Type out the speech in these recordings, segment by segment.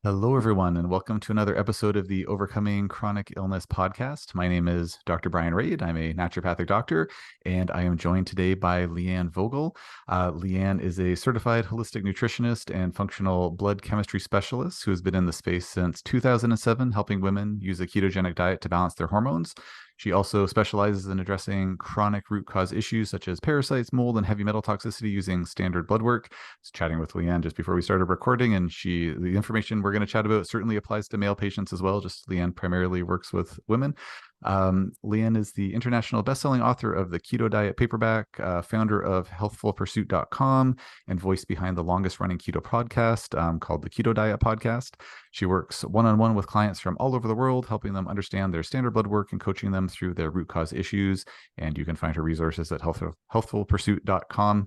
Hello, everyone, and welcome to another episode of the Overcoming Chronic Illness podcast. My name is Dr. Brian Rade. I'm a naturopathic doctor, and I am joined today by Leanne Vogel. Leanne is a certified holistic nutritionist and functional blood chemistry specialist who has been in the space since 2007, helping women use a ketogenic diet to balance their hormones. She also specializes in addressing chronic root cause issues such as parasites, mold, and heavy metal toxicity using standard blood work. I was chatting with Leanne just before we started recording, and the information we're going to chat about certainly applies to male patients as well. Just Leanne primarily works with women. Leanne is the international best-selling author of the Keto Diet paperback, founder of healthfulpursuit.com, and voice behind the longest-running keto podcast called the Keto Diet Podcast. She works one-on-one with clients from all over the world, helping them understand their standard blood work and coaching them through their root cause issues. And you can find her resources at healthfulpursuit.com.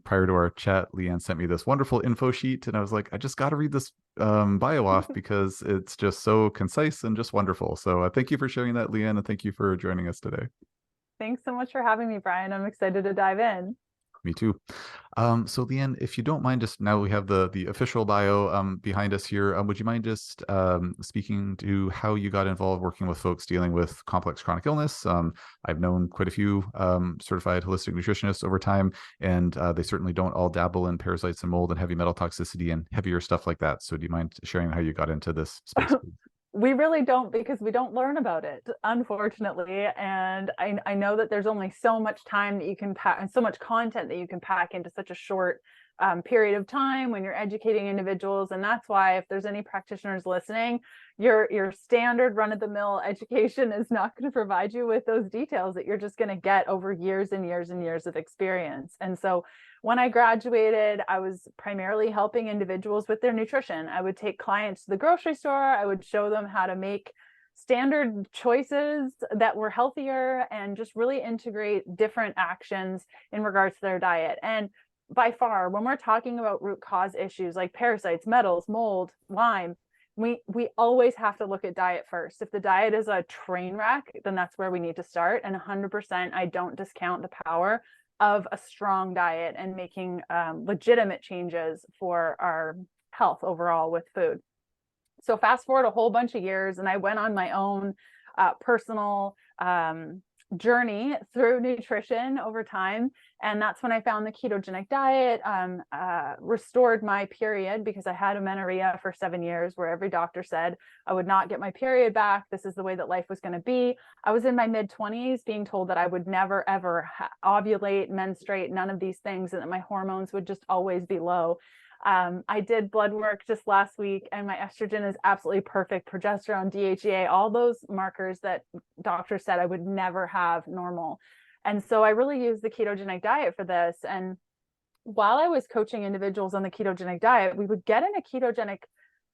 Prior to our chat, Leanne sent me this wonderful info sheet, and I was like, I just got to read this bio off because it's just so concise and just wonderful. So thank you for sharing that, Leanne, and thank you for joining us today. Thanks so much for having me, Brian. I'm excited to dive in. Me too. So Leanne, if you don't mind, just now we have the official bio behind us here. Would you mind just speaking to how you got involved working with folks dealing with complex chronic illness? I've known quite a few certified holistic nutritionists over time, and they certainly don't all dabble in parasites and mold and heavy metal toxicity and heavier stuff like that. So do you mind sharing how you got into this space, please? We really don't, because we don't learn about it, unfortunately. And I know that there's only so much time that you can pack and so much content that you can pack into such a short period of time when you're educating individuals. And that's why, if there's any practitioners listening, your standard run-of-the-mill education is not going to provide you with those details that you're just going to get over years and years and years of experience. And so when I graduated, I was primarily helping individuals with their nutrition. I would take clients to the grocery store. I would show them how to make standard choices that were healthier and just really integrate different actions in regards to their diet. And by far, when we're talking about root cause issues like parasites, metals, mold, Lyme, we always have to look at diet first. If the diet is a train wreck, then that's where we need to start. And 100%, I don't discount the power of a strong diet and making legitimate changes for our health overall with food. So fast forward a whole bunch of years, and I went on my own personal journey through nutrition over time. And that's when I found the ketogenic diet, restored my period, because I had amenorrhea for 7 years, where every doctor said I would not get my period back. This is the way that life was going to be. I was in my mid-20s being told that I would never, ever ovulate, menstruate, none of these things, and that my hormones would just always be low. I did blood work just last week, and my estrogen is absolutely perfect. Progesterone, DHEA, all those markers that doctors said I would never have normal. And so I really used the ketogenic diet for this. And while I was coaching individuals on the ketogenic diet, we would get in a ketogenic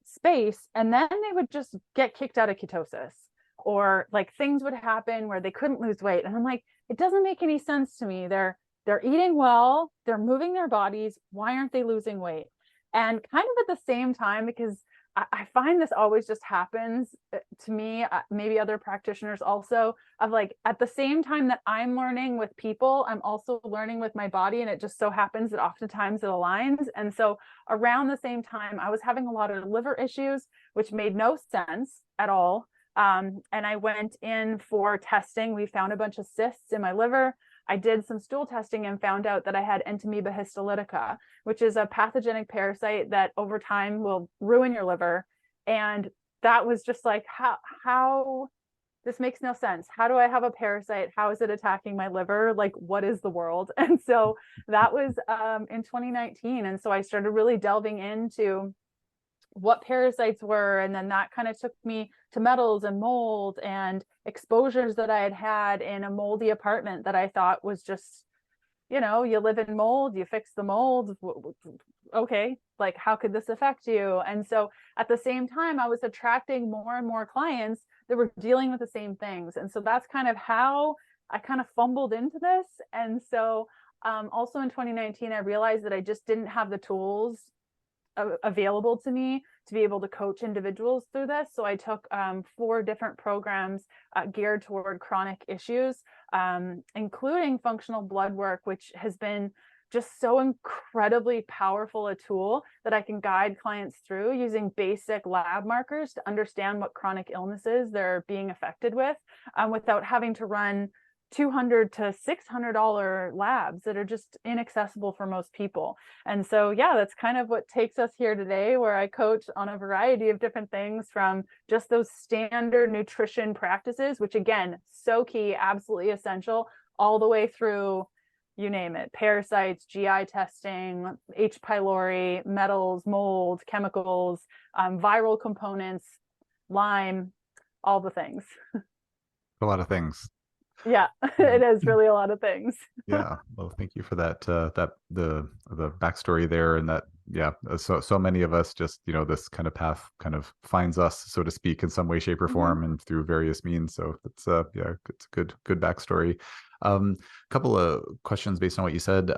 space, and then they would just get kicked out of ketosis, or like things would happen where they couldn't lose weight. And I'm like, it doesn't make any sense to me. They're eating well, they're moving their bodies. Why aren't they losing weight? And kind of at the same time, because I find this always just happens to me, maybe other practitioners also, of like, at the same time that I'm learning with people, I'm also learning with my body. And it just so happens that oftentimes it aligns. And so around the same time, I was having a lot of liver issues, which made no sense at all. And I went in for testing. We found a bunch of cysts in my liver. I did some stool testing and found out that I had Entamoeba histolytica, which is a pathogenic parasite that over time will ruin your liver. And that was just like, how this makes no sense. How do I have a parasite? How is it attacking my liver? Like, what is the world? And so that was in 2019. And so I started really delving into what parasites were. And then that kind of took me to metals and mold and exposures that I had had in a moldy apartment that I thought was just, you live in mold, you fix the mold. Okay, like, how could this affect you? And so at the same time, I was attracting more and more clients that were dealing with the same things. And so that's kind of how I kind of fumbled into this. And so also in 2019, I realized that I just didn't have the tools available to me to be able to coach individuals through this. So I took 4 different programs geared toward chronic issues, including functional blood work, which has been just so incredibly powerful a tool that I can guide clients through using basic lab markers to understand what chronic illnesses they're being affected with, without having to run $200 to $600 labs that are just inaccessible for most people. And so, yeah, that's kind of what takes us here today, where I coach on a variety of different things, from just those standard nutrition practices, which again, so key, absolutely essential, all the way through, you name it, parasites, GI testing, H. pylori, metals, mold, chemicals, viral components, Lyme, all the things. A lot of things. Yeah, it is really a lot of things. Yeah, well, thank you for that. That the backstory there, and that, yeah, so many of us just, this kind of path kind of finds us, so to speak, in some way, shape, or Mm-hmm. form, and through various means. So it's yeah, it's a good backstory. Couple of questions based on what you said.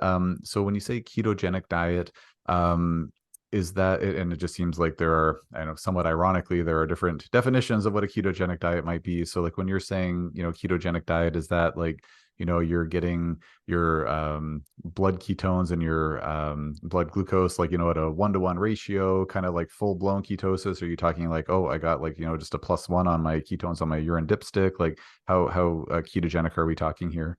So when you say ketogenic diet, is that, and it just seems like there are, I know, somewhat ironically, there are different definitions of what a ketogenic diet might be. So like when you're saying, ketogenic diet, is that like, you're getting your blood ketones and your blood glucose, like, at a 1-to-1 ratio, kind of like full blown ketosis? Or are you talking like, oh, I got like, just a +1 on my ketones on my urine dipstick? Like how ketogenic are we talking here?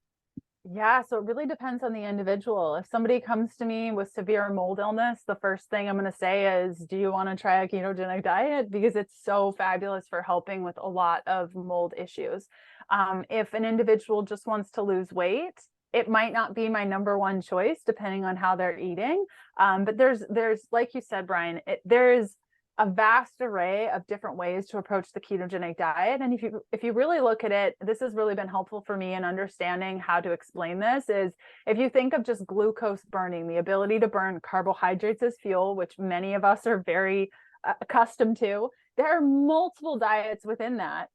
Yeah, so it really depends on the individual. If somebody comes to me with severe mold illness, the first thing I'm going to say is, do you want to try a ketogenic diet? Because it's so fabulous for helping with a lot of mold issues. If an individual just wants to lose weight, it might not be my number one choice, depending on how they're eating. But there's, like you said, Brian, there's a vast array of different ways to approach the ketogenic diet. And if you really look at it, this has really been helpful for me in understanding how to explain this. Is if you think of just glucose burning, the ability to burn carbohydrates as fuel, which many of us are very accustomed to, there are multiple diets within that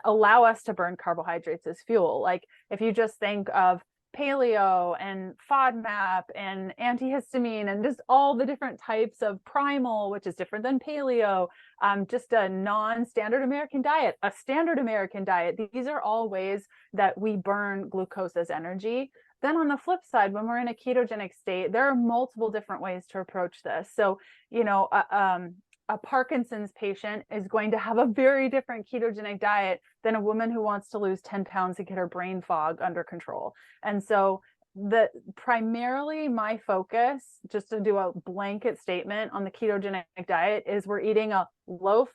allow us to burn carbohydrates as fuel. Like if you just think of paleo and FODMAP and antihistamine and just all the different types of primal, which is different than paleo, just a non-standard American diet, a standard American diet. These are all ways that we burn glucose as energy. Then on the flip side, when we're in a ketogenic state, there are multiple different ways to approach this. So, a Parkinson's patient is going to have a very different ketogenic diet than a woman who wants to lose 10 pounds to get her brain fog under control. And so primarily my focus, just to do a blanket statement on the ketogenic diet, is we're eating a a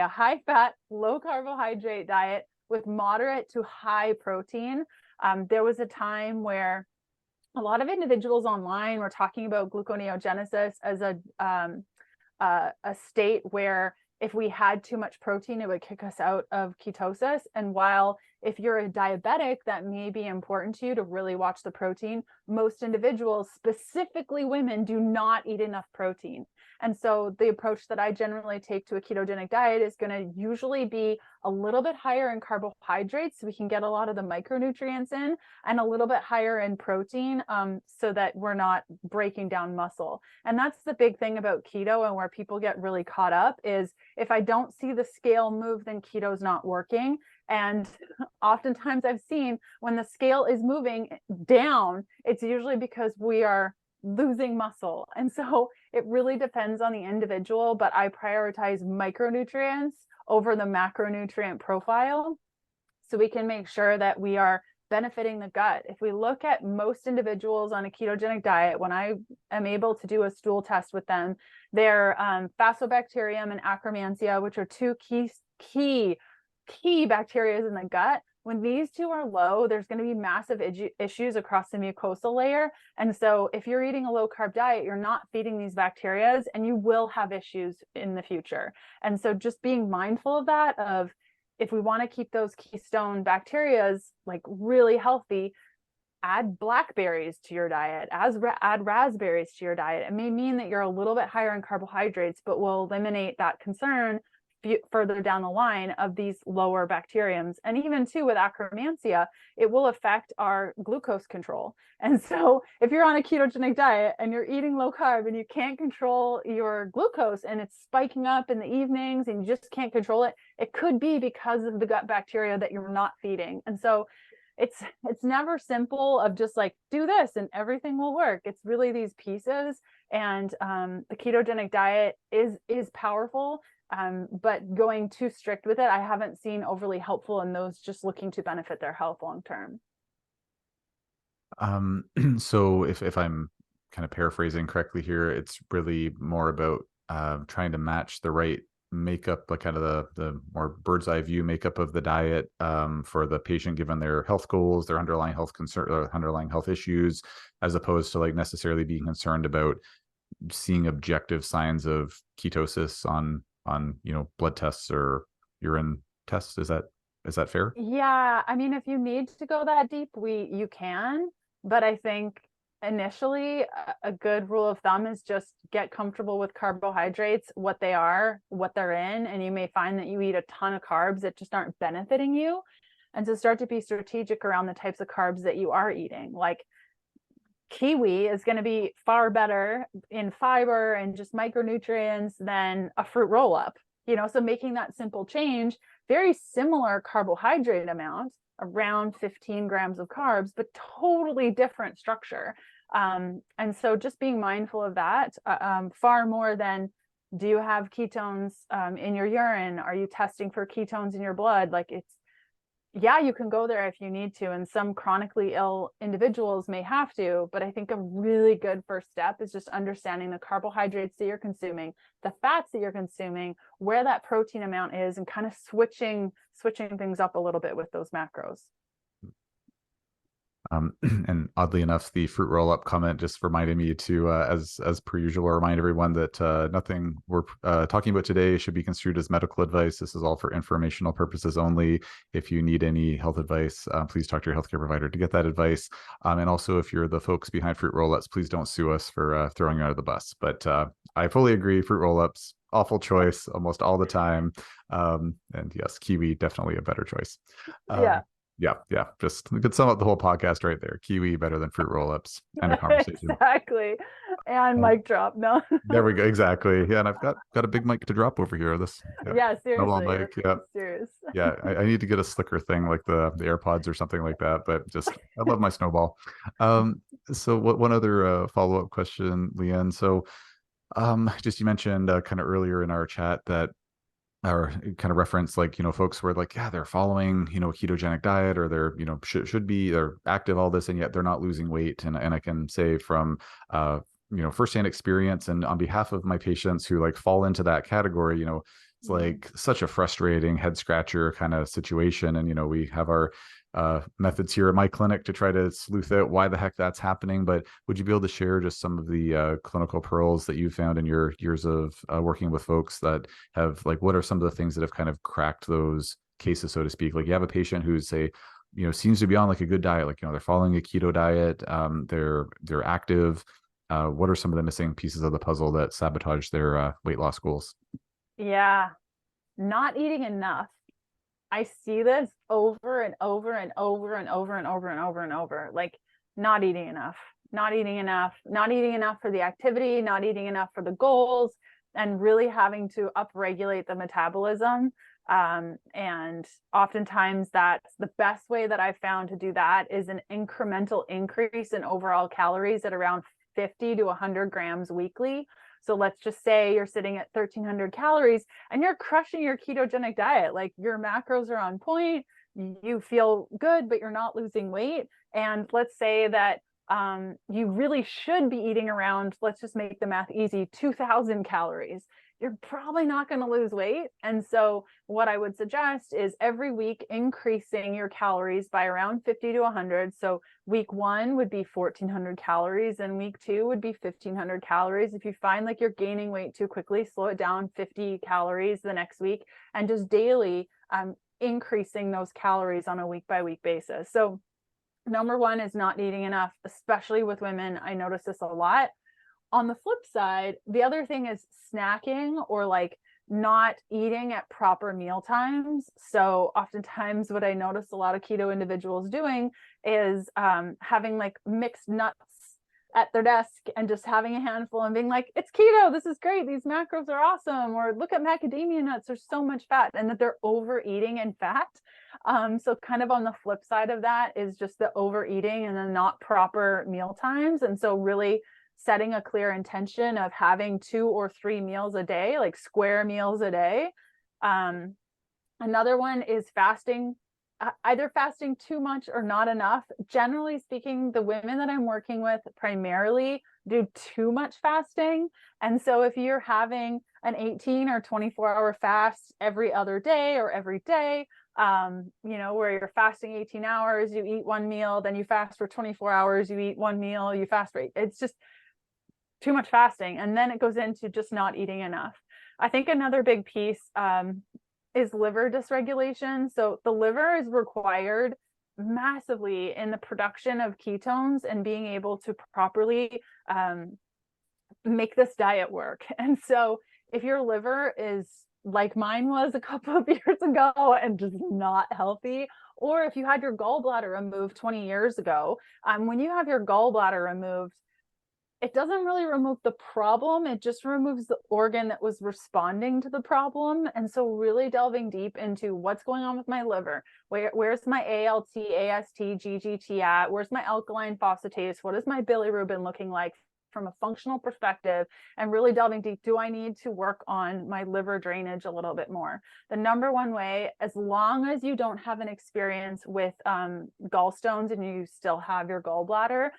high fat, low carbohydrate diet with moderate to high protein. There was a time where a lot of individuals online were talking about gluconeogenesis as a state where if we had too much protein, it would kick us out of ketosis. And while if you're a diabetic, that may be important to you to really watch the protein, most individuals, specifically women, do not eat enough protein. And so the approach that I generally take to a ketogenic diet is going to usually be a little bit higher in carbohydrates, so we can get a lot of the micronutrients in, and a little bit higher in protein, so that we're not breaking down muscle. And that's the big thing about keto, and where people get really caught up, is if I don't see the scale move, then keto's not working. And oftentimes I've seen when the scale is moving down, it's usually because we are losing muscle. And so it really depends on the individual, but I prioritize micronutrients over the macronutrient profile, so we can make sure that we are benefiting the gut. If we look at most individuals on a ketogenic diet, when I am able to do a stool test with them, their Fasobacterium and Akkermansia, which are two key bacteria in the gut, when these two are low, there's going to be massive issues across the mucosal layer. And so if you're eating a low carb diet, you're not feeding these bacteria, and you will have issues in the future. And so just being mindful of that, of if we want to keep those keystone bacteria like really healthy, add blackberries to your diet, add raspberries to your diet. It may mean that you're a little bit higher in carbohydrates, but will eliminate that concern further down the line of these lower bacteriums. And even too, with Akkermansia, it will affect our glucose control. And so if you're on a ketogenic diet and you're eating low carb and you can't control your glucose, and it's spiking up in the evenings and you just can't control it, it could be because of the gut bacteria that you're not feeding. And so it's never simple of just like do this and everything will work. It's really these pieces, and the ketogenic diet is powerful, but going too strict with it, I haven't seen overly helpful in those just looking to benefit their health long term. So if I'm kind of paraphrasing correctly here, it's really more about trying to match the right makeup, like kind of the more bird's eye view makeup of the diet for the patient, given their health goals, their underlying health concern, underlying health issues, as opposed to like necessarily being concerned about seeing objective signs of ketosis on blood tests or urine tests. Is that fair? Yeah, I mean, if you need to go that deep, you can, but I think initially a good rule of thumb is just get comfortable with carbohydrates, what they are, what they're in, and you may find that you eat a ton of carbs that just aren't benefiting you. And to start to be strategic around the types of carbs that you are eating. Like kiwi is going to be far better in fiber and just micronutrients than a fruit roll up, so making that simple change, very similar carbohydrate amount, around 15 grams of carbs, but totally different structure. And so just being mindful of that, far more than, do you have ketones in your urine? Are you testing for ketones in your blood? Like yeah, you can go there if you need to, and some chronically ill individuals may have to, but I think a really good first step is just understanding the carbohydrates that you're consuming, the fats that you're consuming, where that protein amount is, and kind of switching things up a little bit with those macros. And oddly enough, the fruit roll up comment just reminded me to, as per usual, remind everyone that nothing we're talking about today should be construed as medical advice. This is all for informational purposes only. If you need any health advice, please talk to your healthcare provider to get that advice. And also, if you're the folks behind fruit roll ups, please don't sue us for throwing you out of the bus. But I fully agree, fruit roll ups, awful choice almost all the time. And yes, kiwi, definitely a better choice. Yeah. Yeah. Just we could sum up the whole podcast right there. Kiwi better than fruit roll-ups. End of conversation. Exactly. And mic drop. No. There we go. Exactly. Yeah, and I've got a big mic to drop over here. Yeah, Snowball seriously. mic. Yeah. Serious. Yeah. I need to get a slicker thing like the AirPods or something like that. But just I love my snowball. So one other follow-up question, Leanne. So just you mentioned kind of earlier in our chat that or kind of reference like folks were like, yeah, they're following a ketogenic diet, or they're should be, they're active, all this, and yet they're not losing weight. And I can say from firsthand experience, and on behalf of my patients who like fall into that category, it's like such a frustrating head scratcher kind of situation. And we have our methods here at my clinic to try to sleuth out why the heck that's happening. But would you be able to share just some of the clinical pearls that you found in your years of working with folks that have, like, what are some of the things that have kind of cracked those cases, so to speak? Like, you have a patient who's, say, seems to be on like a good diet, like, they're following a keto diet, they're active. What are some of the missing pieces of the puzzle that sabotage their weight loss goals? Yeah, not eating enough. I see this over and over and over and over and over and over and over, like not eating enough, not eating enough, not eating enough for the activity, not eating enough for the goals, and really having to upregulate the metabolism. And oftentimes that's the best way that I've found to do that is an incremental increase in overall calories at around 50 to 100 grams weekly. So let's just say you're sitting at 1,300 calories and you're crushing your ketogenic diet. Like your macros are on point, you feel good, but you're not losing weight. And let's say that you really should be eating around, let's just make the math easy, 2,000 calories. You're probably not going to lose weight. And so what I would suggest is every week increasing your calories by around 50 to 100. So week 1 would be 1,400 calories and week 2 would be 1,500 calories. If you find like you're gaining weight too quickly, slow it down 50 calories the next week, and just daily increasing those calories on a week by week basis. So number 1 is not eating enough, especially with women. I notice this a lot. On the flip side, the other thing is snacking, or like not eating at proper meal times. So oftentimes what I notice a lot of keto individuals doing is having like mixed nuts at their desk and just having a handful and being like, it's keto, this is great, these macros are awesome, or look at macadamia nuts, there's so much fat, and that they're overeating in fat. So kind of on the flip side of that is just the overeating and the not proper meal times. And so really setting a clear intention of having 2 or 3 meals a day, like square meals a day. Another one is fasting, either fasting too much or not enough. Generally speaking, the women that I'm working with primarily do too much fasting. And so if you're having an 18 or 24-hour fast every other day or every day, where you're fasting 18 hours, you eat 1 meal, then you fast for 24 hours, you eat 1 meal, you fast for, it's just too much fasting. And then it goes into just not eating enough. I think another big piece is liver dysregulation. So the liver is required massively in the production of ketones and being able to properly make this diet work. And so if your liver is like mine was a couple of years ago and just not healthy, or if you had your gallbladder removed 20 years ago, when you have your gallbladder removed, it doesn't really remove the problem. It just removes the organ that was responding to the problem. And so really delving deep into what's going on with my liver. Where's my ALT, AST, GGT at? Where's my alkaline phosphatase? What is my bilirubin looking like from a functional perspective? And really delving deep, do I need to work on my liver drainage a little bit more? The number one way, as long as you don't have an experience with gallstones and you still have your gallbladder,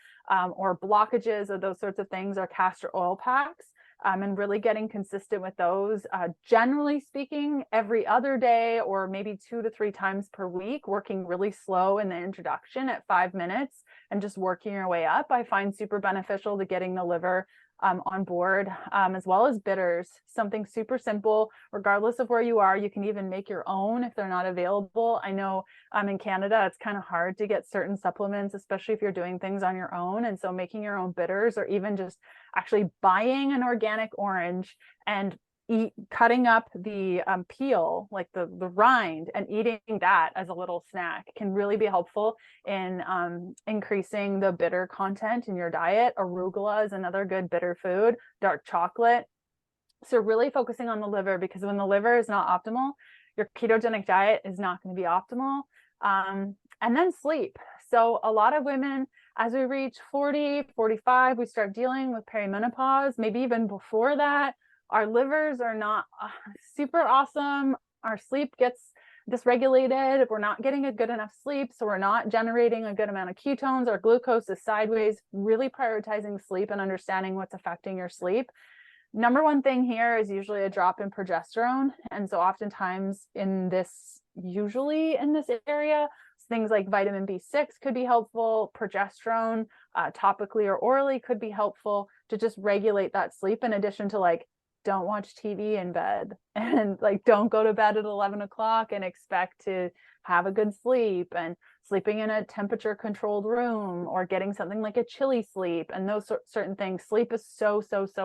or blockages or those sorts of things, are castor oil packs, and really getting consistent with those. Generally speaking, every other day or maybe 2 to 3 times per week, working really slow in the introduction at 5 minutes and just working your way up, I find super beneficial to getting the liver on board, as well as bitters. Something super simple, regardless of where you are. You can even make your own if they're not available. I know in Canada, it's kind of hard to get certain supplements, especially if you're doing things on your own. And so making your own bitters, or even just actually buying an organic orange and cutting up the peel, like the rind, and eating that as a little snack can really be helpful in increasing the bitter content in your diet. Arugula is another good bitter food, dark chocolate. So really focusing on the liver, because when the liver is not optimal, your ketogenic diet is not going to be optimal. And then sleep. So a lot of women, as we reach 40, 45, we start dealing with perimenopause, maybe even before that. Our livers are not super awesome. Our sleep gets dysregulated. We're not getting a good enough sleep, so we're not generating a good amount of ketones. Our glucose is sideways. Really prioritizing sleep and understanding what's affecting your sleep. Number one thing here is usually a drop in progesterone. And so oftentimes usually in this area, things like vitamin B6 could be helpful. Progesterone, topically or orally, could be helpful to just regulate that sleep, in addition to like, don't watch TV in bed, and like, don't go to bed at 11 o'clock and expect to have a good sleep, and sleeping in a temperature controlled room, or getting something like a chilly sleep, and those certain things. Sleep is so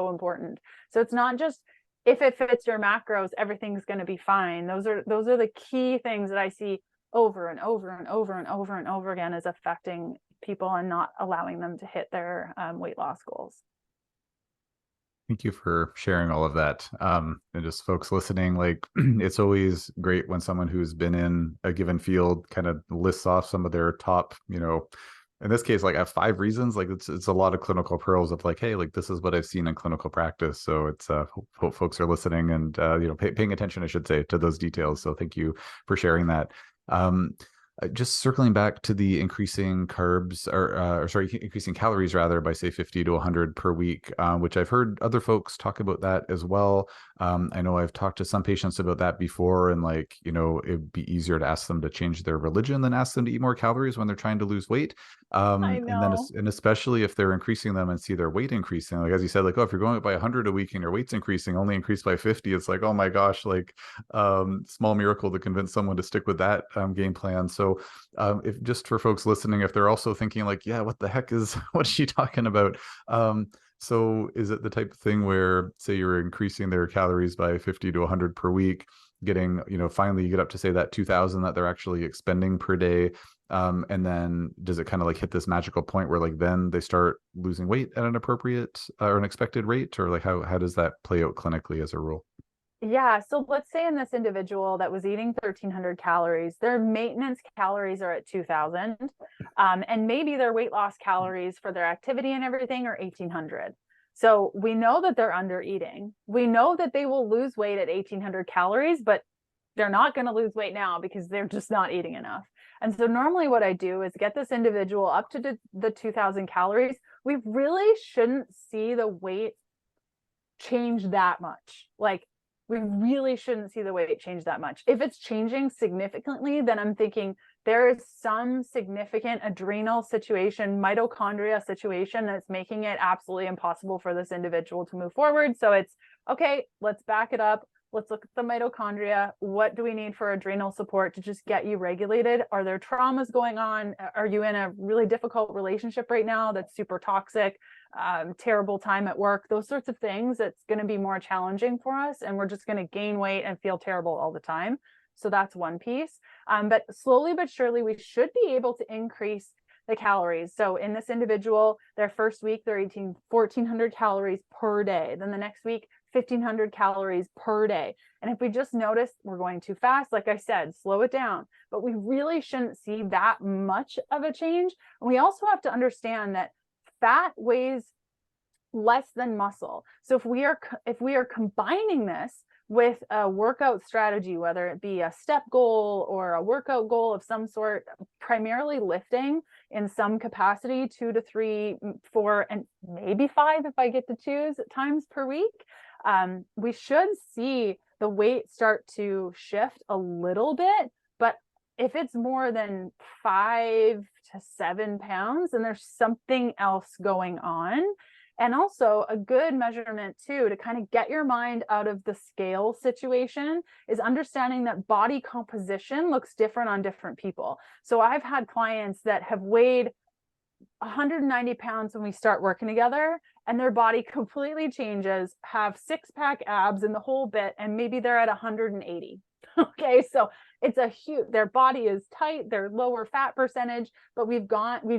important. So it's not just if it fits your macros, everything's going to be fine. Those are the key things that I see over and over and over and over and over again as affecting people and not allowing them to hit their weight loss goals. Thank you for sharing all of that. And just folks listening, like, it's always great when someone who's been in a given field kind of lists off some of their top, in this case, like, I have 5 reasons. Like, it's a lot of clinical pearls of like, hey, like, this is what I've seen in clinical practice. So it's hope folks are listening and paying attention, I should say, to those details. So thank you for sharing that. Just circling back to the increasing carbs, increasing calories rather, by say 50 to 100 per week, which I've heard other folks talk about that as well. I know I've talked to some patients about that before, and like, it'd be easier to ask them to change their religion than ask them to eat more calories when they're trying to lose weight. I know. And especially if they're increasing them and see their weight increasing, like, as you said, like, oh, if you're going up by 100 a week and your weight's increasing, only increased by 50, it's like, oh my gosh, like, small miracle to convince someone to stick with that game plan. So if just for folks listening, if they're also thinking like, yeah, what the heck is what is she talking about? So is it the type of thing where, say, you're increasing their calories by 50 to 100 per week, getting, finally you get up to say that 2000 that they're actually expending per day. And then does it kind of like hit this magical point where like then they start losing weight at an appropriate or an expected rate, or like how does that play out clinically as a rule? Yeah. So let's say in this individual that was eating 1300 calories, their maintenance calories are at 2000. And maybe their weight loss calories for their activity and everything are 1800. So we know that they're under eating. We know that they will lose weight at 1800 calories, but they're not going to lose weight now because they're just not eating enough. And so normally what I do is get this individual up to the 2000 calories. We really shouldn't see the weight change that much. Like, we really shouldn't see the weight change that much. If it's changing significantly, then I'm thinking there is some significant adrenal situation, mitochondria situation that's making it absolutely impossible for this individual to move forward. So it's okay, let's back it up. Let's look at the mitochondria. What do we need for adrenal support to just get you regulated? Are there traumas going on? Are you in a really difficult relationship right now that's super toxic? Terrible time at work, those sorts of things, it's going to be more challenging for us, and we're just going to gain weight and feel terrible all the time. So that's one piece. But slowly but surely, we should be able to increase the calories. So in this individual, their first week, they're eating 1400 calories per day. Then the next week, 1500 calories per day. And if we just notice we're going too fast, like I said, slow it down. But we really shouldn't see that much of a change. And we also have to understand that fat weighs less than muscle. So if we are combining this with a workout strategy, whether it be a step goal or a workout goal of some sort, primarily lifting in some capacity, 2 to 3, 4, and maybe 5 if I get to choose times per week, we should see the weight start to shift a little bit. But if it's more than 5 to 7 pounds, then there's something else going on. And also a good measurement too, to kind of get your mind out of the scale situation, is understanding that body composition looks different on different people. So I've had clients that have weighed 190 pounds when we start working together, and their body completely changes, have 6-pack abs and the whole bit, and maybe they're at 180. Okay, so it's a huge, their body is tight, their lower fat percentage, but we've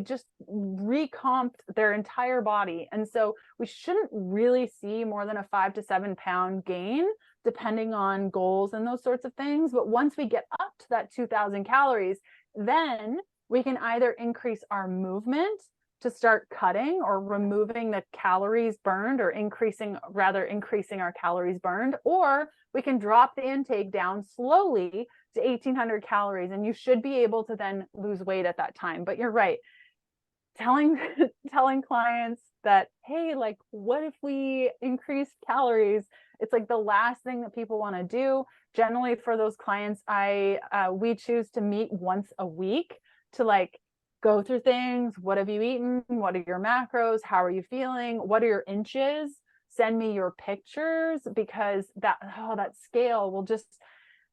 just recomped their entire body. And so we shouldn't really see more than a 5 to 7 pound gain, depending on goals and those sorts of things. But once we get up to that 2000 calories, then we can either increase our movement to start cutting or removing the calories burned, or increasing our calories burned, or we can drop the intake down slowly to 1800 calories, and you should be able to then lose weight at that time. But you're right, telling clients that, hey, like, what if we increase calories? It's like the last thing that people want to do. Generally for those clients, we choose to meet once a week to like go through things. What have you eaten? What are your macros? How are you feeling? What are your inches? Send me your pictures, because that scale will just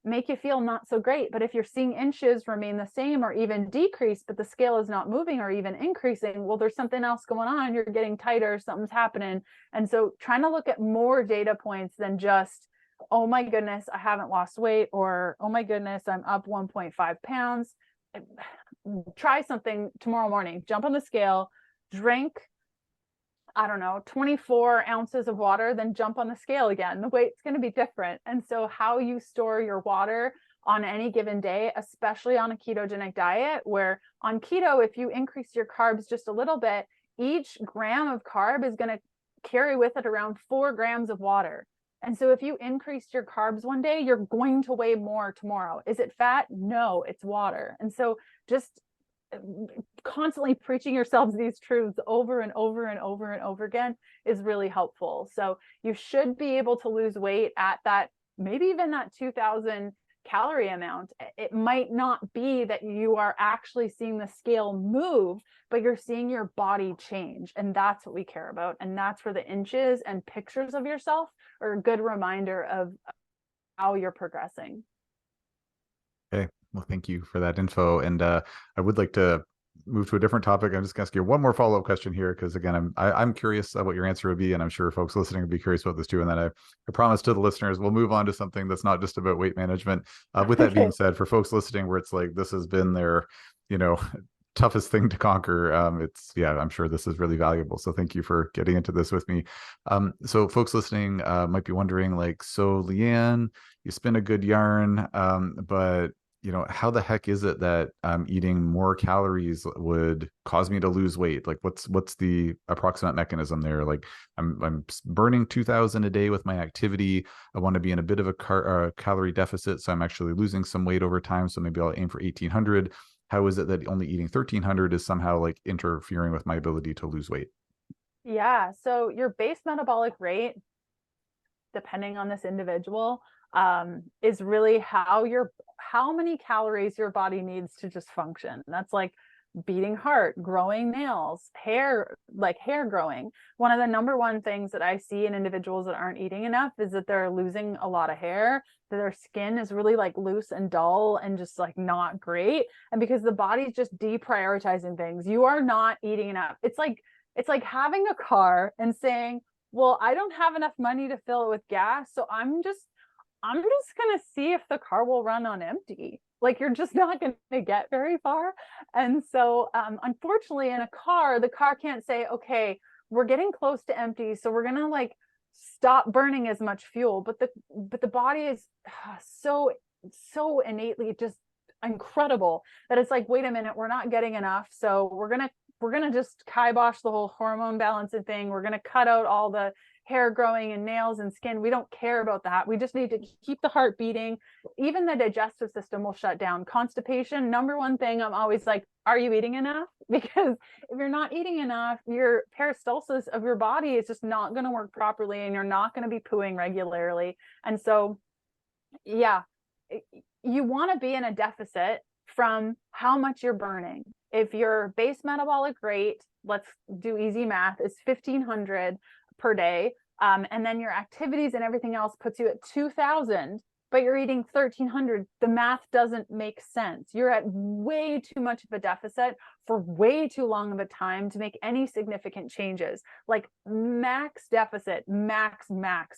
make you feel not so great. But if you're seeing inches remain the same or even decrease, but the scale is not moving or even increasing, well, there's something else going on. You're getting tighter, something's happening. And so trying to look at more data points than just, oh my goodness, I haven't lost weight, or oh my goodness, I'm up 1.5 pounds. Try something tomorrow morning, jump on the scale, drink, I don't know, 24 ounces of water, then jump on the scale again. The weight's going to be different. And so how you store your water on any given day, especially on a ketogenic diet, where on keto, if you increase your carbs just a little bit, each gram of carb is going to carry with it around 4 grams of water. And so if you increased your carbs one day, you're going to weigh more tomorrow. Is it fat? No, it's water. And so just constantly preaching yourselves these truths over and over and over and over again is really helpful. So you should be able to lose weight at that, maybe even that 2000 calorie amount. It might not be that you are actually seeing the scale move, but you're seeing your body change. And that's what we care about. And that's where the inches and pictures of yourself are a good reminder of how you're progressing. Okay. Well, thank you for that info. And I would like to move to a different topic. I'm just going to ask you one more follow-up question here, because again, I'm curious what your answer would be, and I'm sure folks listening would be curious about this too. And then I promise to the listeners, we'll move on to something that's not just about weight management. With that Okay. being said, for folks listening, where it's like this has been their, you know, toughest thing to conquer, it's I'm sure this is really valuable. So thank you for getting into this with me. So folks listening might be wondering, like, so Leanne, you spin a good yarn, but how the heck is it that eating more calories would cause me to lose weight? Like, what's the approximate mechanism there? Like, I'm burning 2,000 a day with my activity. I want to be in a bit of a calorie deficit, so I'm actually losing some weight over time. So maybe I'll aim for 1,800. How is it that only eating 1,300 is somehow like interfering with my ability to lose weight? Yeah. So your base metabolic rate, depending on this individual, is really how many calories your body needs to just function. That's like beating heart, growing nails, hair, like hair growing. One of the number one things that I see in individuals that aren't eating enough is that they're losing a lot of hair, that their skin is really like loose and dull and just like not great. And because the body's just deprioritizing things, you are not eating enough. It's like having a car and saying, well, I don't have enough money to fill it with gas, so I'm just going to see if the car will run on empty. Like, you're just not going to get very far. And so, unfortunately, in a car, the car can't say, okay, we're getting close to empty, so we're going to like stop burning as much fuel. But the body is so innately just incredible that it's like, wait a minute, we're not getting enough. So we're gonna just kibosh the whole hormone balancing thing. We're gonna cut out all the hair growing and nails and skin. We don't care about that. We just need to keep the heart beating. Even the digestive system will shut down. Constipation, number one thing, I'm always like, are you eating enough? Because if you're not eating enough, your peristalsis of your body is just not going to work properly, and you're not going to be pooing regularly. And so, yeah, you want to be in a deficit from how much you're burning. If your base metabolic rate, let's do easy math, is 1,500 per day, and then your activities and everything else puts you at 2,000, but you're eating 1,300, the math doesn't make sense. You're at way too much of a deficit for way too long of a time to make any significant changes. Like, max deficit, max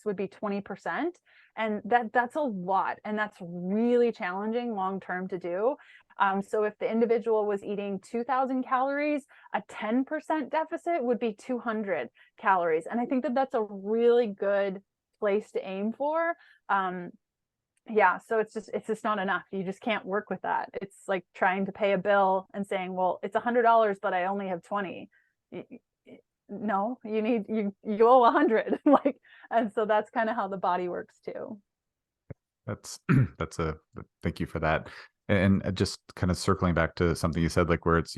would be 20%. And that's a lot. And that's really challenging long-term to do. So if the individual was eating 2,000 calories, a 10% deficit would be 200 calories. And I think that that's a really good place to aim for. So it's just not enough. You just can't work with that. It's like trying to pay a bill and saying, well, it's $100, but I only have 20. No, you owe 100. Like, and so that's kind of how the body works too. That's thank you for that. And just kind of circling back to something you said, like where it's,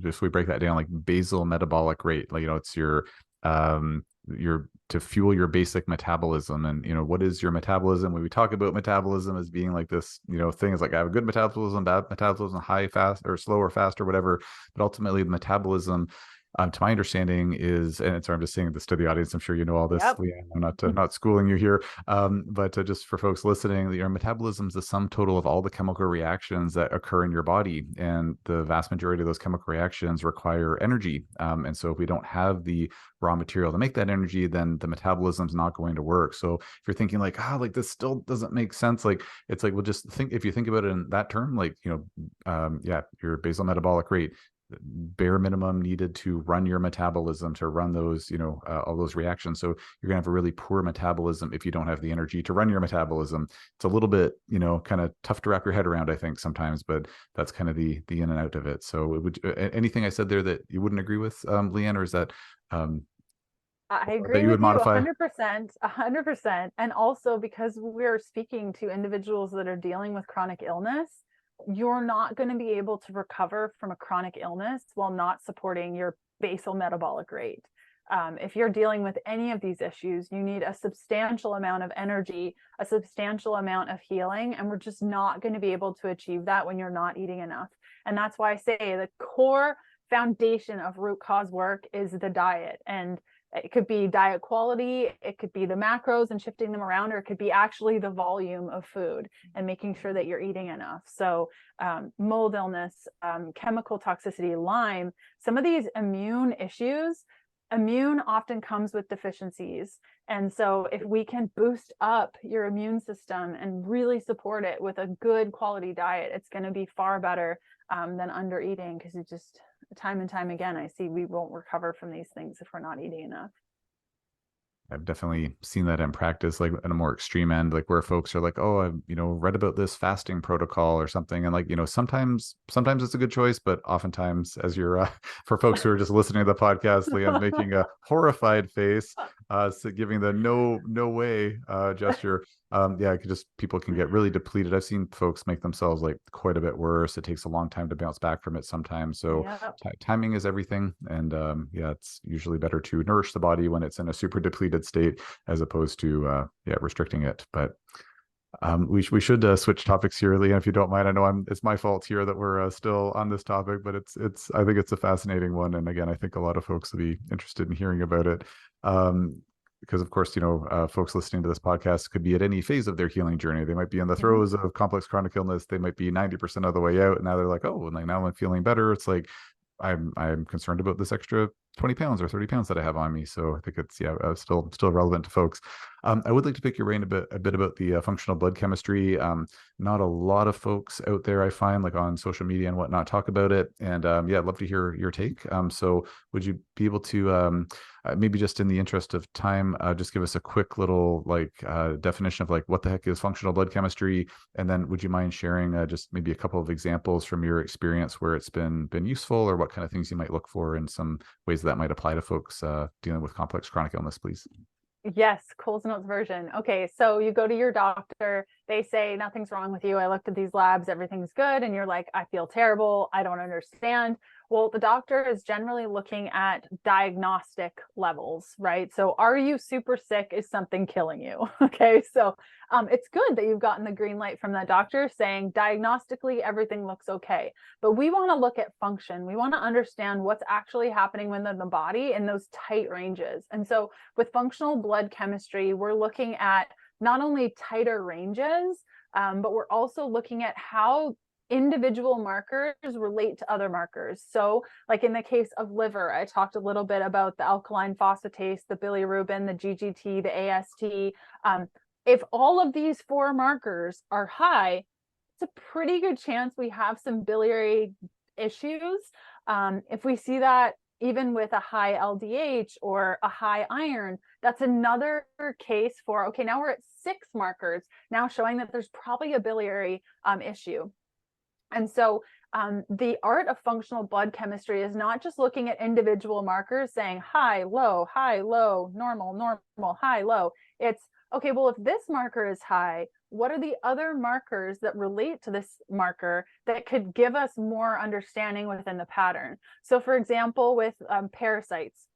just we break that down, like basal metabolic rate, like, it's your to fuel your basic metabolism. And, what is your metabolism? When we talk about metabolism as being like this, thing is like, I have a good metabolism, bad metabolism, high, fast, or slow or fast or whatever. But ultimately the metabolism, to my understanding is, and sorry, I'm just saying this to the audience, I'm sure you know all this, Yep. Leanne, I'm not schooling you here, but just for folks listening, your metabolism is the sum total of all the chemical reactions that occur in your body, and the vast majority of those chemical reactions require energy, and so if we don't have the raw material to make that energy, then the metabolism is not going to work. So if you're thinking like, like this still doesn't make sense, like, it's like, well, just think, if you think about it in that term, like, your basal metabolic rate, bare minimum needed to run your metabolism, to run those, all those reactions. So you're gonna have a really poor metabolism if you don't have the energy to run your metabolism. It's a little bit, kind of tough to wrap your head around, I think, sometimes, but that's kind of the in and out of it. So anything I said there that you wouldn't agree with, Leanne, or is that I that agree you with would you modify? 100%, 100%. And also, because we're speaking to individuals that are dealing with chronic illness, you're not going to be able to recover from a chronic illness while not supporting your basal metabolic rate. If you're dealing with any of these issues, you need a substantial amount of energy, a substantial amount of healing, and we're just not going to be able to achieve that when you're not eating enough. And that's why I say the core foundation of root cause work is the diet. And It could be diet quality, it could be the macros and shifting them around, or it could be actually the volume of food and making sure that you're eating enough. So mold illness, chemical toxicity, Lyme, some of these immune issues, immune often comes with deficiencies. And so if we can boost up your immune system and really support it with a good quality diet, it's going to be far better than under eating, because it just, time and time again, I see we won't recover from these things if we're not eating enough. I've definitely seen that in practice, like at a more extreme end, like where folks are like, "Oh, I've read about this fasting protocol or something," and like sometimes it's a good choice, but oftentimes, as you're for folks who are just listening to the podcast, Leanne's making a horrified face, so giving the no way gesture. Yeah, people can get really depleted. I've seen folks make themselves like quite a bit worse. It takes a long time to bounce back from it sometimes. So Yep. timing is everything, and yeah, it's usually better to nourish the body when it's in a super depleted state as opposed to restricting it. But we should switch topics here, Leanne, if you don't mind. I know it's my fault here that we're still on this topic, but it's I think it's a fascinating one, and again, I think a lot of folks will be interested in hearing about it. Because of course, folks listening to this podcast could be at any phase of their healing journey. They might be in the throes of complex chronic illness. They might be 90% of the way out, and now they're like, oh, and like now I'm feeling better. It's like I'm concerned about this extra 20 pounds or 30 pounds that I have on me. So I think it's still relevant to folks. I would like to pick your brain a bit about the functional blood chemistry. Not a lot of folks out there, I find, like on social media and whatnot, talk about it. And I'd love to hear your take. So would you be able to maybe, just in the interest of time, just give us a quick little definition of like what the heck is functional blood chemistry, and then would you mind sharing just maybe a couple of examples from your experience where it's been useful, or what kind of things you might look for in some ways that might apply to folks dealing with complex chronic illness, please? Yes, Coles Notes version. Okay, so you go to your doctor, they say nothing's wrong with you. I looked at these labs, everything's good. And you're like, I feel terrible. I don't understand. Well, the doctor is generally looking at diagnostic levels, right? So are you super sick? Is something killing you? Okay, so it's good that you've gotten the green light from that doctor saying diagnostically everything looks okay. But we want to look at function. We want to understand what's actually happening within the body in those tight ranges. And so with functional blood chemistry, we're looking at not only tighter ranges, but we're also looking at how individual markers relate to other markers. So like in the case of liver, I talked a little bit about the alkaline phosphatase, the bilirubin, the GGT, the AST. If all of these four markers are high, it's a pretty good chance we have some biliary issues. If we see that even with a high LDH or a high iron, that's another case for, okay, now we're at 6 markers, now showing that there's probably a biliary issue. And so the art of functional blood chemistry is not just looking at individual markers saying high, low, normal, normal, high, low. It's, okay, well, if this marker is high, what are the other markers that relate to this marker that could give us more understanding within the pattern? So for example, with parasites,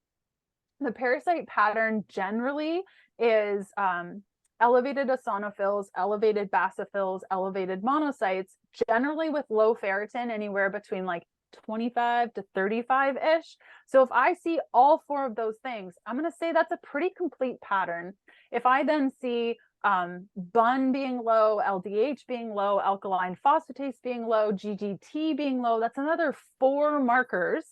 the parasite pattern generally is elevated eosinophils, elevated basophils, elevated monocytes, generally with low ferritin, anywhere between like 25 to 35-ish. So if I see all 4 of those things, I'm going to say that's a pretty complete pattern. If I then see BUN being low, LDH being low, alkaline phosphatase being low, GGT being low, that's another 4 markers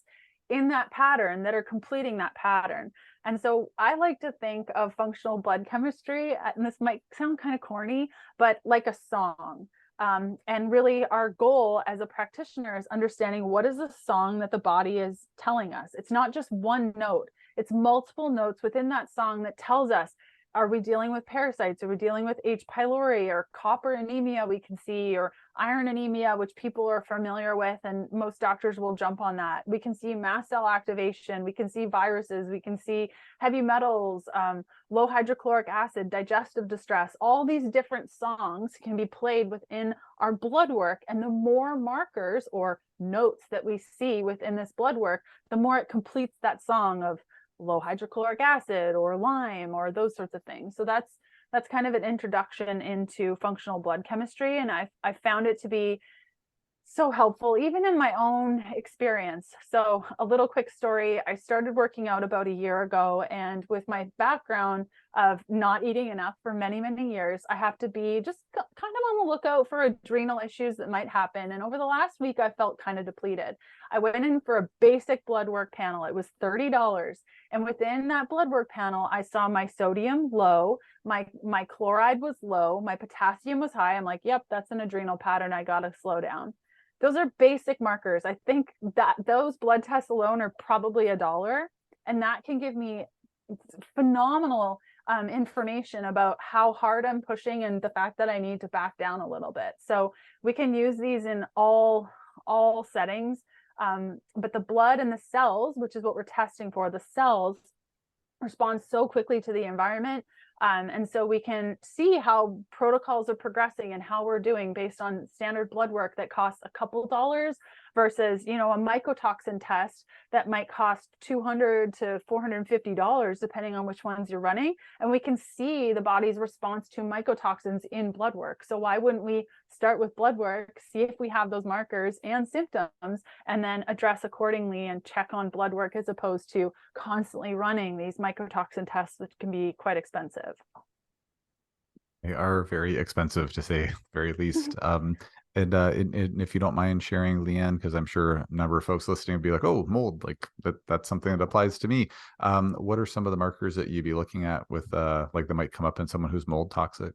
in that pattern that are completing that pattern. And so I like to think of functional blood chemistry, and this might sound kind of corny, but like a song. And really our goal as a practitioner is understanding what is the song that the body is telling us. It's not just one note, it's multiple notes within that song that tells us, are we dealing with parasites? Are we dealing with H. pylori or copper anemia we can see, or iron anemia, which people are familiar with, and most doctors will jump on that. We can see mast cell activation. We can see viruses. We can see heavy metals, low hydrochloric acid, digestive distress. All these different songs can be played within our blood work. And the more markers or notes that we see within this blood work, the more it completes that song of low hydrochloric acid or Lyme or those sorts of things. So that's kind of an introduction into functional blood chemistry. And I found it to be so helpful, even in my own experience. So a little quick story. I started working out about a year ago, and with my background of not eating enough for many, many years, I have to be just kind of on the lookout for adrenal issues that might happen. And over the last week, I felt kind of depleted. I went in for a basic blood work panel. It was $30. And within that blood work panel, I saw my sodium low, my chloride was low, my potassium was high. I'm like, yep, that's an adrenal pattern. I got to slow down. Those are basic markers. I think that those blood tests alone are probably $1, and that can give me phenomenal information about how hard I'm pushing and the fact that I need to back down a little bit. So we can use these in all settings. But the blood and the cells, which is what we're testing for, the cells respond so quickly to the environment. And so we can see how protocols are progressing and how we're doing based on standard blood work that costs a couple dollars versus, a mycotoxin test that might cost $200 to $450, depending on which ones you're running. And we can see the body's response to mycotoxins in blood work. So why wouldn't we start with blood work, see if we have those markers and symptoms, and then address accordingly and check on blood work, as opposed to constantly running these mycotoxin tests, which can be quite expensive. They are very expensive, to say the very least. And if you don't mind sharing, Leanne, because I'm sure a number of folks listening would be like, "Oh, mold, like that's something that applies to me." What are some of the markers that you'd be looking at with like that might come up in someone who's mold toxic?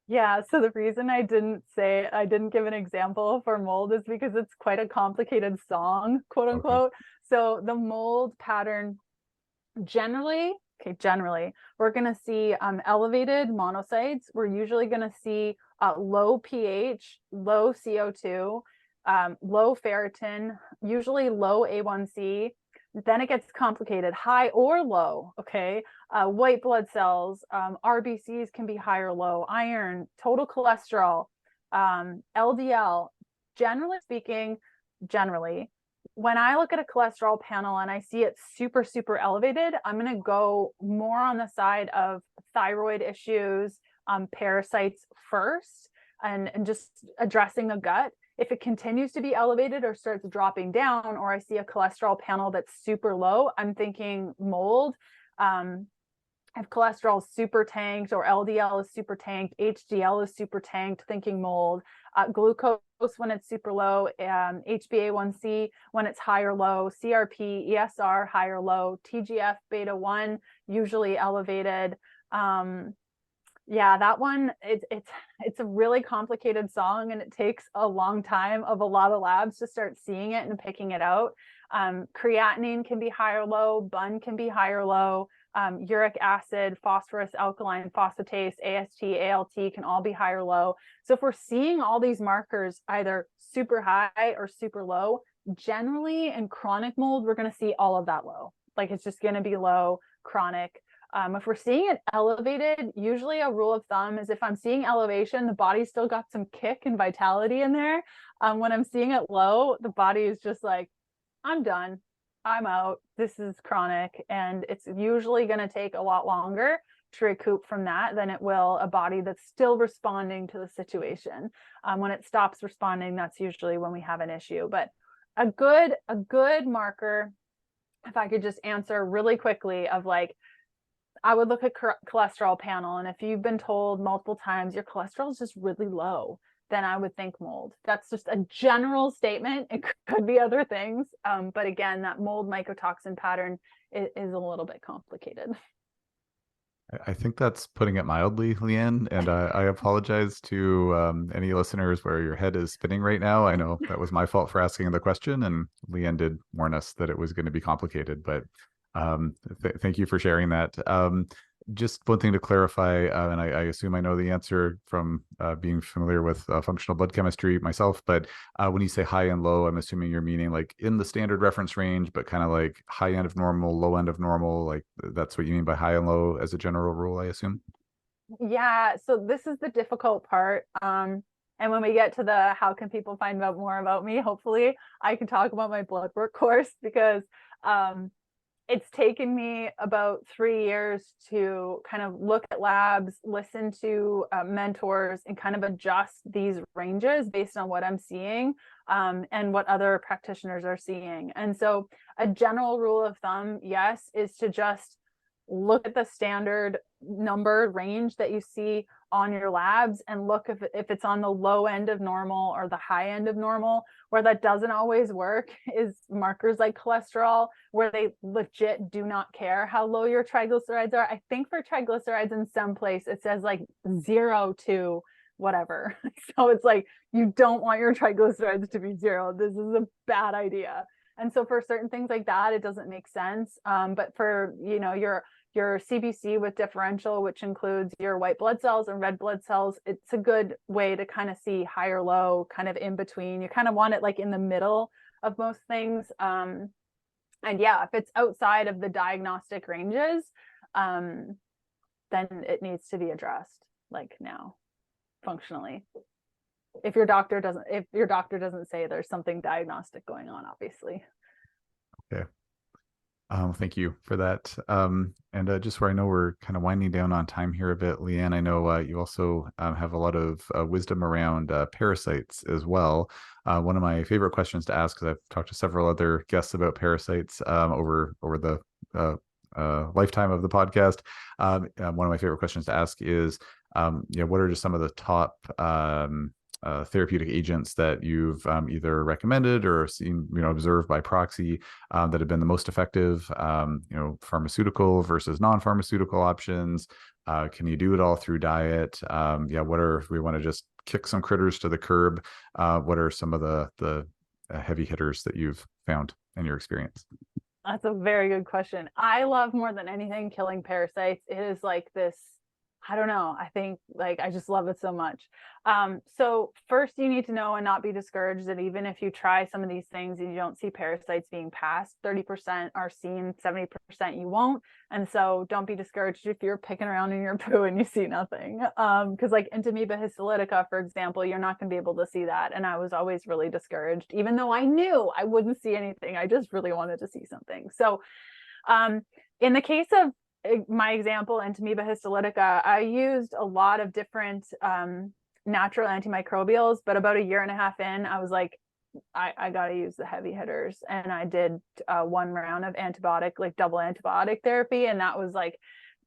Yeah, so the reason I didn't give an example for mold is because it's quite a complicated song, quote Okay. unquote. So the mold pattern generally, we're going to see elevated monocytes. We're usually going to see low pH, low CO2, low ferritin, usually low A1C. Then it gets complicated, high or low. Okay. White blood cells, RBCs can be high or low, iron, total cholesterol, LDL. Generally speaking, when I look at a cholesterol panel and I see it super, super elevated, I'm going to go more on the side of thyroid issues, parasites first, and just addressing the gut. If it continues to be elevated or starts dropping down, or I see a cholesterol panel that's super low, I'm thinking mold. If cholesterol is super tanked, or LDL is super tanked, HDL is super tanked, thinking mold. Glucose when it's super low, HbA1c when it's high or low, CRP, ESR high or low, TGF beta 1 usually elevated. Yeah, that one, it's a really complicated song, and it takes a long time of a lot of labs to start seeing it and picking it out. Creatinine can be high or low, BUN can be high or low, uric acid, phosphorus, alkaline phosphatase, AST, ALT can all be high or low. So if we're seeing all these markers either super high or super low, generally in chronic mold, we're going to see all of that low. Like it's just going to be low, chronic. If we're seeing it elevated, usually a rule of thumb is if I'm seeing elevation, the body's still got some kick and vitality in there. When I'm seeing it low, the body is just like, I'm done. I'm out. This is chronic. And it's usually going to take a lot longer to recoup from that than it will a body that's still responding to the situation. When it stops responding, that's usually when we have an issue. But a good marker, if I could just answer really quickly, of like, I would look at cholesterol panel, and if you've been told multiple times your cholesterol is just really low, then I would think mold. That's just a general statement. It could be other things. But again, that mold mycotoxin pattern is a little bit complicated. I think that's putting it mildly, Leanne, and I apologize to any listeners where your head is spinning right now. I know that was my fault for asking the question, and Leanne did warn us that it was going to be complicated, but thank you for sharing that. Just one thing to clarify, and I assume I know the answer from being familiar with functional blood chemistry myself, but when you say high and low, I'm assuming you're meaning like in the standard reference range, but kind of like high end of normal, low end of normal, like that's what you mean by high and low as a general rule, I assume? Yeah, so this is the difficult part. And when we get to the how can people find out more about me, hopefully I can talk about my blood work course, because it's taken me about 3 years to kind of look at labs, listen to mentors, and kind of adjust these ranges based on what I'm seeing and what other practitioners are seeing. And so a general rule of thumb, yes, is to just look at the standard number range that you see on your labs and look if it's on the low end of normal or the high end of normal. Where that doesn't always work is markers like cholesterol, where they legit do not care how low your triglycerides are. I think for triglycerides in some place it says like 0 to whatever. So it's like, you don't want your triglycerides to be 0. This is a bad idea. And so for certain things like that, it doesn't make sense. But for, your CBC with differential, which includes your white blood cells and red blood cells, it's a good way to kind of see high or low, kind of in between. You kind of want it like in the middle of most things. And yeah, if it's outside of the diagnostic ranges, then it needs to be addressed like now, functionally. If your doctor doesn't say there's something diagnostic going on, obviously. Okay. Thank you for that. And just where I know we're kind of winding down on time here a bit, Leanne, I know you also have a lot of wisdom around parasites as well. One of my favorite questions to ask, because I've talked to several other guests about parasites over the lifetime of the podcast. One of my favorite questions to ask is, what are just some of the top therapeutic agents that you've either recommended or seen, observed by proxy that have been the most effective, pharmaceutical versus non-pharmaceutical options? Can you do it all through diet? If we want to just kick some critters to the curb, what are some of the heavy hitters that you've found in your experience? That's a very good question. I love more than anything killing parasites. It is like this, I don't know. I think like I just love it so much. So first you need to know and not be discouraged that even if you try some of these things and you don't see parasites being passed, 30% are seen, 70% you won't. And so don't be discouraged if you're picking around in your poo and you see nothing. Because like Entamoeba histolytica, for example, you're not going to be able to see that. And I was always really discouraged, even though I knew I wouldn't see anything. I just really wanted to see something. So in the case of my example, Entamoeba histolytica, I used a lot of different natural antimicrobials, but about 1.5 years in, I was like, I got to use the heavy hitters. And I did 1 round of antibiotic, like double antibiotic therapy. And that was like,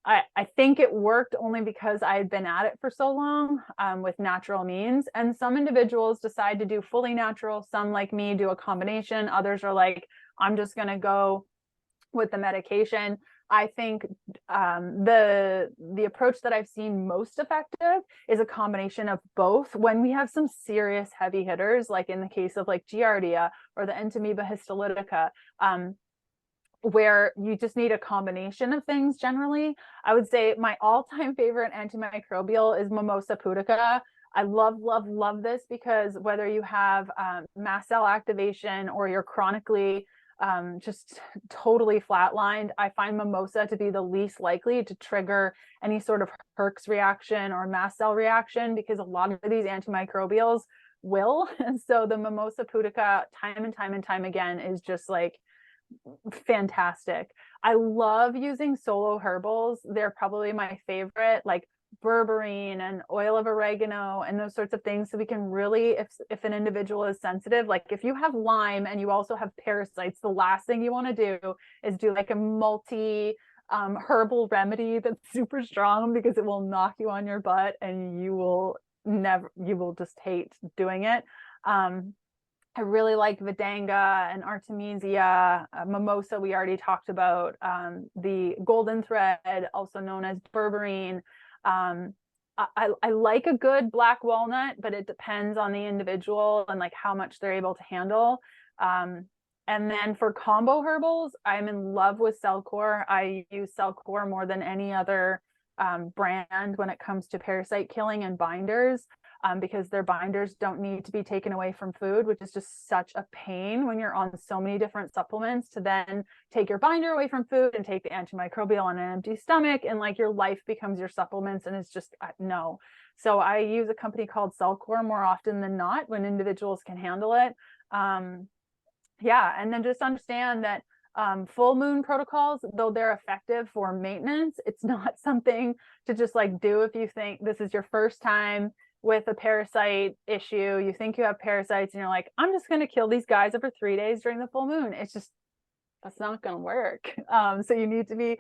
I think it worked only because I had been at it for so long with natural means. And some individuals decide to do fully natural. Some, like me, do a combination. Others are like, I'm just going to go with the medication. I think the approach that I've seen most effective is a combination of both. When we have some serious heavy hitters, like in the case of like Giardia or the Entamoeba histolytica, where you just need a combination of things generally, I would say my all-time favorite antimicrobial is Mimosa pudica. I love this because whether you have mast cell activation or you're chronically just totally flatlined, I find mimosa to be the least likely to trigger any sort of Herx reaction or mast cell reaction, because a lot of these antimicrobials will. And so the Mimosa pudica, time and time again, is just like fantastic. I love using solo herbals. They're probably my favorite, like berberine and oil of oregano and those sorts of things. So we can really, if an individual is sensitive, like if you have Lyme and you also have parasites, the last thing you want to do is do like a multi herbal remedy that's super strong, because it will knock you on your butt and you will just hate doing it. I really like Vedanga and Artemisia, Mimosa we already talked about, the golden thread, also known as berberine. I like a good black walnut, but it depends on the individual and like how much they're able to handle. And then for combo herbals, I'm in love with Cellcore. I use Cellcore more than any other brand when it comes to parasite killing and binders, because their binders don't need to be taken away from food, which is just such a pain when you're on so many different supplements to then take your binder away from food and take the antimicrobial on an empty stomach, and like your life becomes your supplements, and it's just no. So I use a company called Cellcore more often than not when individuals can handle it. And then just understand that Full moon protocols, though they're effective for maintenance, it's not something to just like do if you think this is your first time with a parasite issue. You think you have parasites and you're like, I'm just going to kill these guys over 3 days during the full moon. It's just, that's not going to work. So you need to be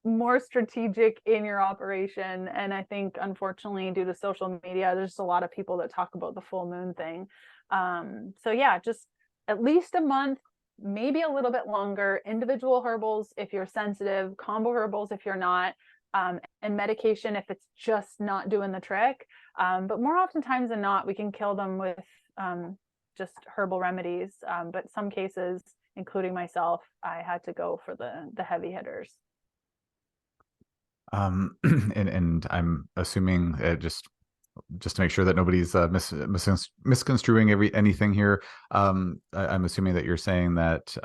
more strategic in your operation. And I think, unfortunately, due to social media, there's just a lot of people that talk about the full moon thing. So yeah, just at least a month, maybe a little bit longer. Individual herbals if you're sensitive, combo herbals if you're not, and medication if it's just not doing the trick. But more oftentimes than not, we can kill them with just herbal remedies. But some cases, including myself, I had to go for the heavy hitters. And I'm assuming just to make sure that nobody's misconstruing anything here. I'm assuming that you're saying that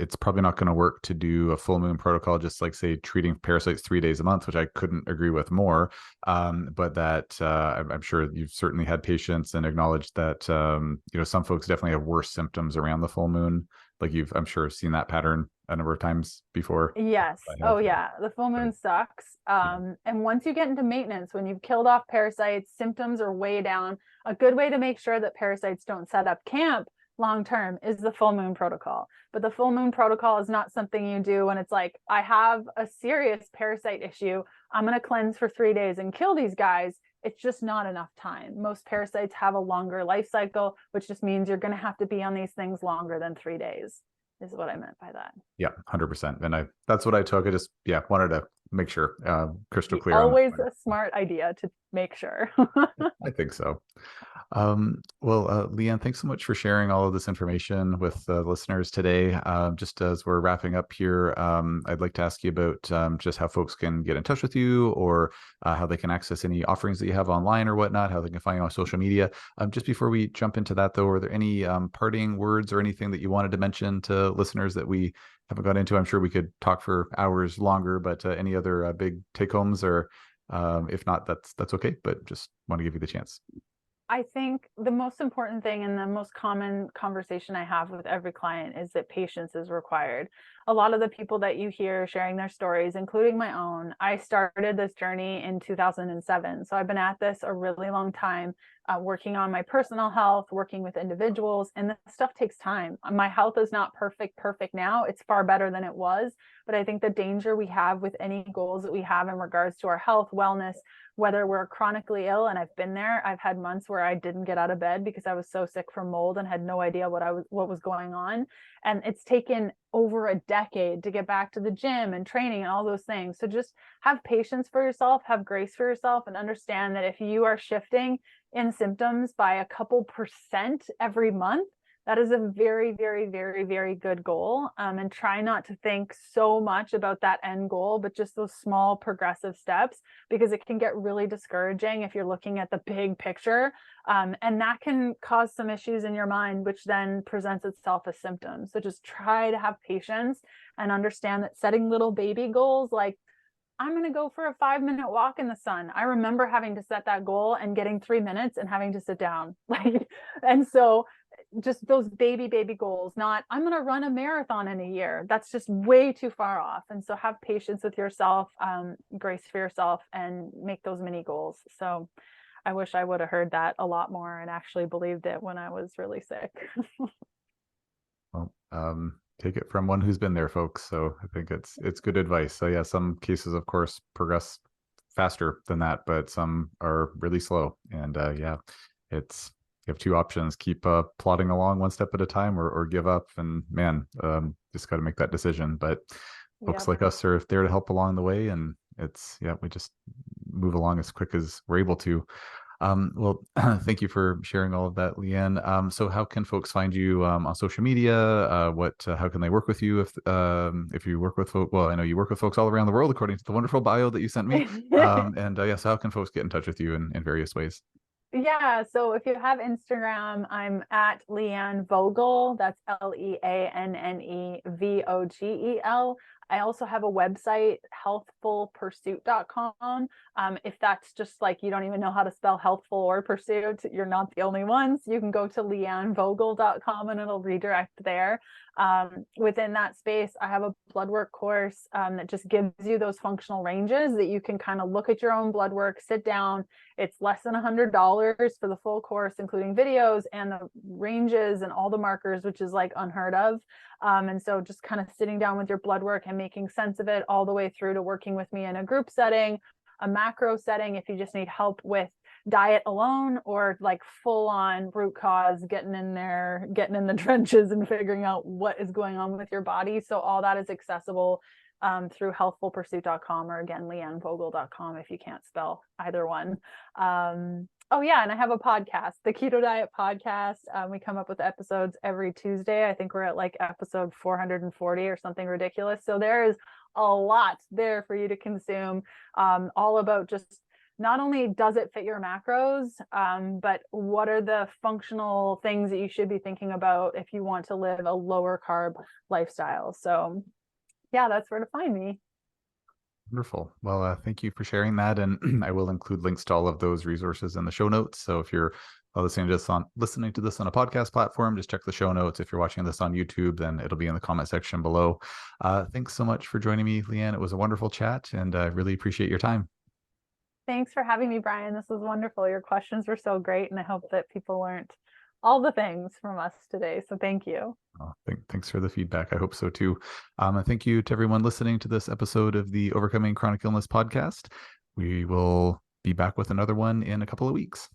it's probably not going to work to do a full moon protocol, just like say treating parasites 3 days a month, which I couldn't agree with more. But that I'm sure you've certainly had patients and acknowledged that some folks definitely have worse symptoms around the full moon. Like I'm sure seen that pattern a number of times before. Yes. Oh yeah. The full moon sucks. And once you get into maintenance, when you've killed off parasites, symptoms are way down. A good way to make sure that parasites don't set up camp long term is the full moon protocol. But the full moon protocol is not something you do when it's like, I have a serious parasite issue. I'm going to cleanse for 3 days and kill these guys. It's just not enough time. Most parasites have a longer life cycle, which just means you're going to have to be on these things longer than 3 days, is what I meant by that. Yeah, 100%. And that's what I took. I just, wanted to make sure crystal clear. Always a smart idea to make sure. I think so. Leanne, thanks so much for sharing all of this information with the listeners today. Just as we're wrapping up here, I'd like to ask you about just how folks can get in touch with you, or how they can access any offerings that you have online or whatnot, how they can find you on social media. Just before we jump into that, though, are there any parting words or anything that you wanted to mention to listeners that we haven't got into? I'm sure we could talk for hours longer, but any other big take homes, or if not, that's okay. But just want to give you the chance. I think the most important thing and the most common conversation I have with every client is that patience is required. A lot of the people that you hear sharing their stories, including my own, I started this journey in 2007. So I've been at this a really long time, working on my personal health, working with individuals, and this stuff takes time. My health is not perfect now. It's far better than it was. But I think the danger we have with any goals that we have in regards to our health, wellness, whether we're chronically ill, and I've been there, I've had months where I didn't get out of bed because I was so sick from mold and had no idea what was going on. And it's taken over a decade to get back to the gym and training and all those things. So just have patience for yourself, have grace for yourself, and understand that if you are shifting in symptoms by a couple percent every month, that is a very, very, very, very good goal. And try not to think so much about that end goal, but just those small progressive steps, because it can get really discouraging if you're looking at the big picture. And that can cause some issues in your mind, which then presents itself as symptoms. So just try to have patience and understand that setting little baby goals, like, I'm going to go for a 5-minute walk in the sun. I remember having to set that goal and getting 3 minutes and having to sit down. And so just those baby goals, not I'm going to run a marathon in a year. That's just way too far off. And so have patience with yourself, grace for yourself, and make those mini goals. So I wish I would have heard that a lot more and actually believed it when I was really sick. Well, take it from one who's been there, folks. So I think it's good advice. So yeah, some cases, of course, progress faster than that, but some are really slow. And it's you have two options: keep plodding along one step at a time, or give up. And man, just got to make that decision. But folks like us are there to help along the way, and we just move along as quick as we're able to. Thank you for sharing all of that, Leanne. So how can folks find you on social media? How can they work with you if you work with folks? Well, I know you work with folks all around the world, according to the wonderful bio that you sent me. So how can folks get in touch with you in various ways? Yeah, so if you have Instagram, I'm at Leanne Vogel. That's LeAnnevogel. I also have a website, healthfulpursuit.com. If that's just like you don't even know how to spell healthful or pursuit, you're not the only ones. You can go to leannevogel.com and it'll redirect there. Within that space, I have a blood work course that just gives you those functional ranges that you can kind of look at your own blood work, sit down. It's less than $100 for the full course, including videos and the ranges and all the markers, which is like unheard of. And so just kind of sitting down with your blood work and making sense of it all the way through to working with me in a group setting, a macro setting, if you just need help with diet alone, or like full on root cause, getting in there, getting in the trenches and figuring out what is going on with your body. So all that is accessible through healthfulpursuit.com, or again, leannevogel.com if you can't spell either one. Oh yeah, and I have a podcast, the Keto Diet Podcast. We come up with episodes every Tuesday. I think we're at like episode 440 or something ridiculous. So there is a lot there for you to consume, all about just not only does it fit your macros, but what are the functional things that you should be thinking about if you want to live a lower carb lifestyle. So yeah, that's where to find me. Wonderful. Well, thank you for sharing that. And I will include links to all of those resources in the show notes. So if you're listening to this on a podcast platform, just check the show notes. If you're watching this on YouTube, then it'll be in the comment section below. Thanks so much for joining me, Leanne. It was a wonderful chat, and I really appreciate your time. Thanks for having me, Brian. This was wonderful. Your questions were so great, and I hope that people learned all the things from us today. So thank you. Oh, thanks for the feedback. I hope so too. And thank you to everyone listening to this episode of the Overcoming Chronic Illness podcast. We will be back with another one in a couple of weeks.